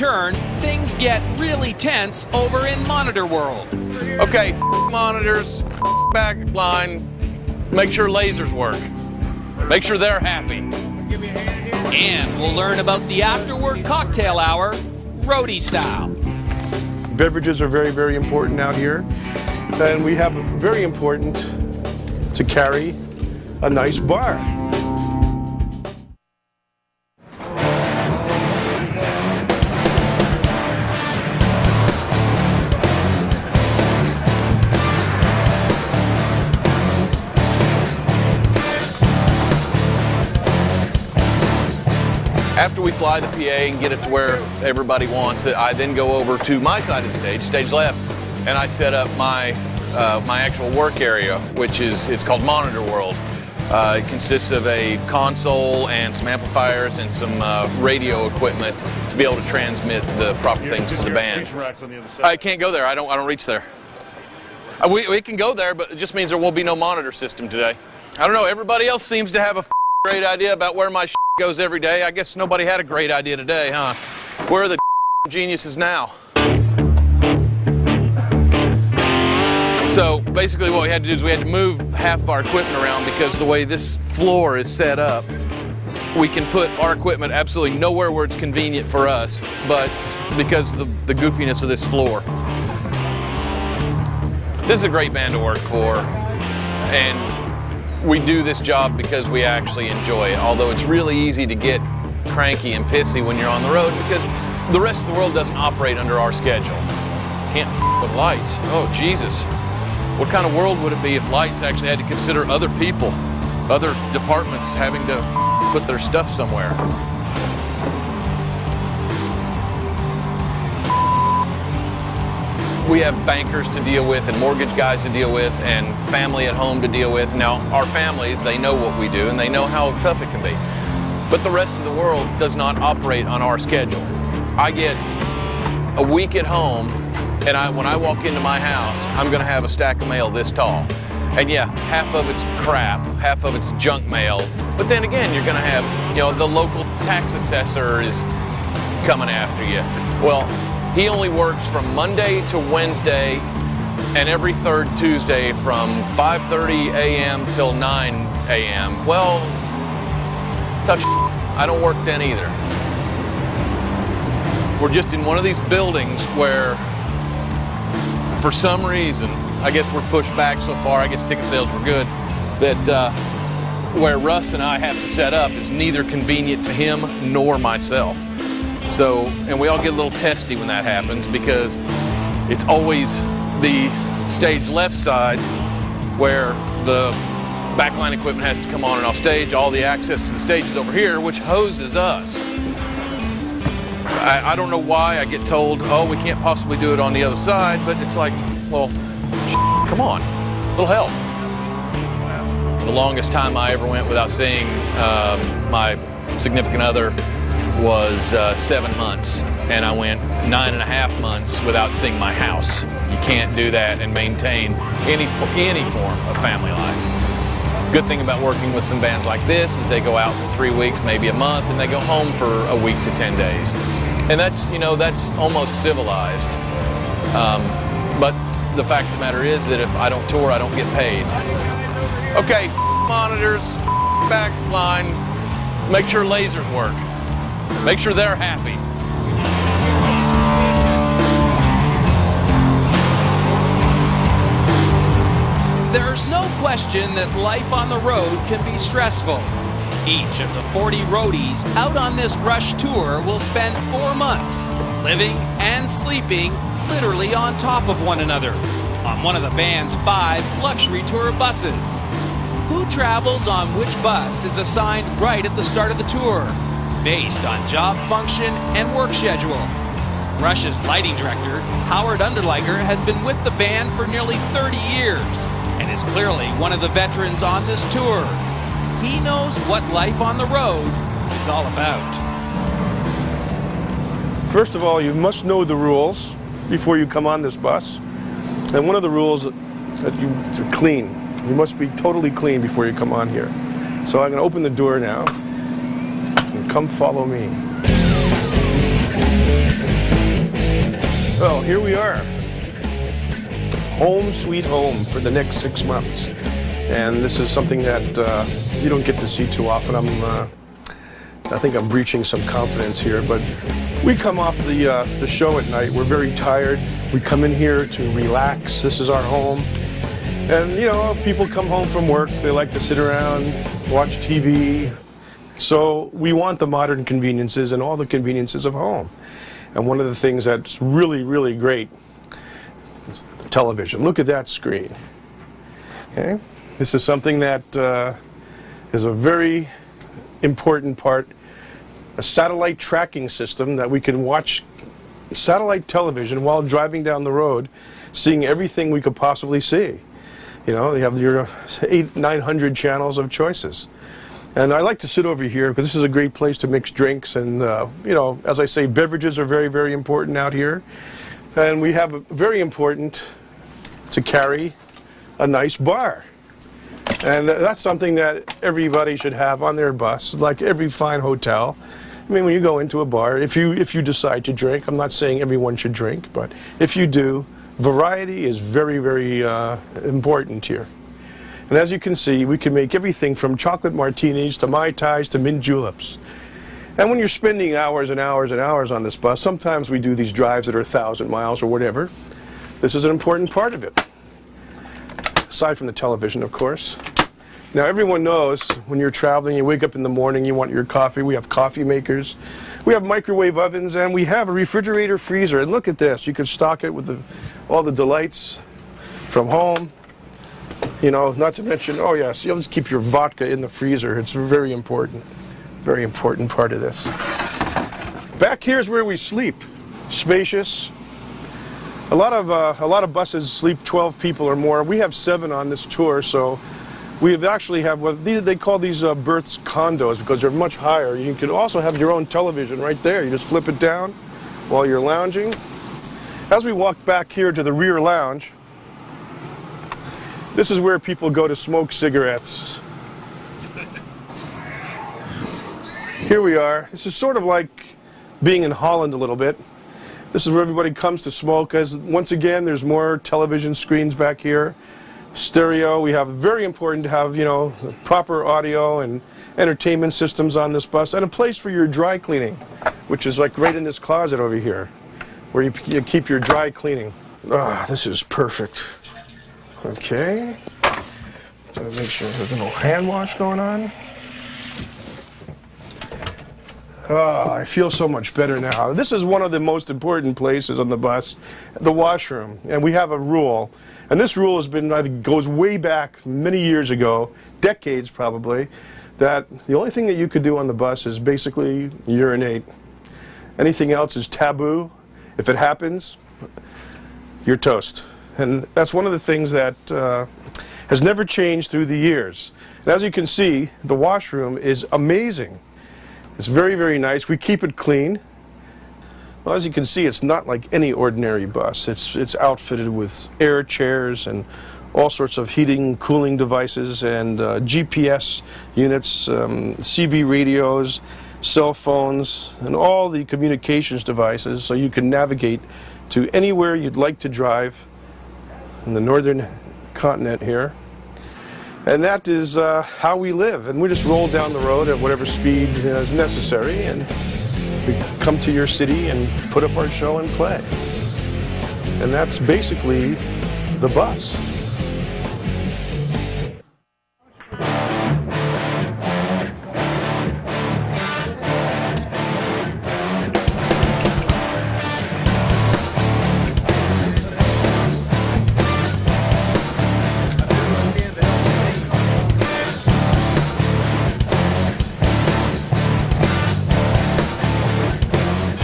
turn, things get really tense over in Monitor World. Okay, monitors, backline, make sure lasers work. Make sure they're happy. And we'll learn about the after-work cocktail hour, roadie style. Beverages are very, very important out here. And we have very important to carry a nice bar. After we fly the PA and get it to where everybody wants it, I then go over to my side of the stage, stage left, and I set up my actual work area, which it's called Monitor World. It consists of a console and some amplifiers and some radio equipment to be able to transmit the proper things to the band. I can't go there. I don't reach there. We can go there, but it just means there will be no monitor system today. I don't know. Everybody else seems to have a great idea about where my goes every day. I guess nobody had a great idea today, huh? Where are the geniuses now? So basically what we had to do is we had to move half of our equipment around because the way this floor is set up, we can put our equipment absolutely nowhere where it's convenient for us, but because of the goofiness of this floor. This is a great band to work for, and we do this job because we actually enjoy it, although it's really easy to get cranky and pissy when you're on the road because the rest of the world doesn't operate under our schedule. Can't with lights. Oh, Jesus. What kind of world would it be if lights actually had to consider other people, other departments having to put their stuff somewhere? We have bankers to deal with and mortgage guys to deal with and family at home to deal with. Now, our families, they know what we do and they know how tough it can be. But the rest of the world does not operate on our schedule. I get a week at home and when I walk into my house, I'm going to have a stack of mail this tall. And yeah, half of it's crap, half of it's junk mail. But then again, you're going to have, the local tax assessor is coming after you. Well, he only works from Monday to Wednesday and every third Tuesday from 5:30 a.m. till 9 a.m. Well, tough I don't work then either. We're just in one of these buildings where, for some reason, I guess we're pushed back so far, I guess ticket sales were good, that where Russ and I have to set up is neither convenient to him nor myself. So, and we all get a little testy when that happens because it's always the stage left side where the backline equipment has to come on and off stage. All the access to the stage is over here, which hoses us. I don't know why I get told, oh, we can't possibly do it on the other side, but it's like, well, come on, a little help. The longest time I ever went without seeing my significant other was 7 months, and I went 9.5 months without seeing my house. You can't do that and maintain any form of family life. Good thing about working with some bands like this is they go out for 3 weeks, maybe a month, and they go home for a week to 10 days. And that's, that's almost civilized. But the fact of the matter is that if I don't tour, I don't get paid. Okay, monitors, backline, make sure lasers work. Make sure they're happy. There's no question that life on the road can be stressful. Each of the 40 roadies out on this Rush tour will spend 4 months living and sleeping literally on top of one another on one of the band's 5 luxury tour buses. Who travels on which bus is assigned right at the start of the tour, based on job function and work schedule. Rush's lighting director, Howard Underliger, has been with the band for nearly 30 years and is clearly one of the veterans on this tour. He knows what life on the road is all about. First of all, you must know the rules before you come on this bus. And one of the rules that to clean. You must be totally clean before you come on here. So I'm going to open the door now. And come follow me. Well, here we are. Home sweet home for the next 6 months. And this is something that you don't get to see too often. I think I'm breaching some confidence here, but we come off the show at night. We're very tired. We come in here to relax. This is our home. And, you know, people come home from work. They like to sit around, watch TV. So we want the modern conveniences and all the conveniences of home. And one of the things that's really, really great is television. Look at that screen. Okay? This is something that is a very important part, a satellite tracking system that we can watch satellite television while driving down the road, seeing everything we could possibly see. You know, you have your 800-900 channels of choices. And I like to sit over here because this is a great place to mix drinks and, you know, as I say, beverages are very, very important out here. And we have a very important to carry a nice bar. And that's something that everybody should have on their bus, like every fine hotel. I mean, when you go into a bar, if you decide to drink, I'm not saying everyone should drink, but if you do, variety is very, very important here. And as you can see, we can make everything from chocolate martinis to Mai Tais to mint juleps. And when you're spending hours and hours and hours on this bus, sometimes we do these drives that are 1,000 miles or whatever. This is an important part of it. Aside from the television, of course. Now, everyone knows when you're traveling, you wake up in the morning, you want your coffee. We have coffee makers. We have microwave ovens, and we have a refrigerator freezer. And look at this. You can stock it with all the delights from home. You know, not to mention, oh yes, you'll just keep your vodka in the freezer. It's very important part of this. Back here is where we sleep. Spacious. A lot of buses sleep 12 people or more. We have 7 on this tour, so we actually have what they call these berths condos because they're much higher. You can also have your own television right there. You just flip it down while you're lounging. As we walk back here to the rear lounge, this is where people go to smoke cigarettes. Here we are. This is sort of like being in Holland a little bit. This is where everybody comes to smoke, as once again there's more television screens back here. Stereo. We have very important to have, you know, proper audio and entertainment systems on this bus, and a place for your dry cleaning, which is like right in this closet over here, where you keep your dry cleaning. Ah, this is perfect. Okay, so make sure there's no hand wash going on. Oh, I feel so much better now. This is one of the most important places on the bus, the washroom. And we have a rule, and this rule has been, I think, goes way back many years ago, decades probably, that the only thing that you could do on the bus is basically urinate. Anything else is taboo. If it happens, you're toast. And that's one of the things that has never changed through the years. And as you can see, the washroom is amazing. It's very, very nice. We keep it clean. Well, as you can see, it's not like any ordinary bus. It's outfitted with air chairs and all sorts of heating, cooling devices and GPS units, CB radios, cell phones, and all the communications devices so you can navigate to anywhere you'd like to drive in the northern continent here. And that is how we live. And we just roll down the road at whatever speed is necessary, and we come to your city and put up our show and play. And that's basically the bus.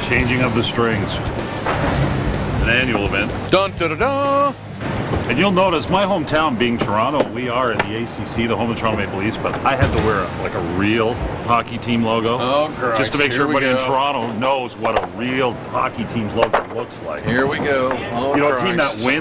Changing of the strings. An annual event. Dun da da da. And you'll notice my hometown being Toronto, we are in the ACC, the home of the Toronto Maple Leafs, but I had to wear like a real hockey team logo. Oh, Christ. Just to make sure Here we everybody in go. Toronto knows what a real hockey team's logo looks like. Here we go. Oh, You know, a team Christ. that wins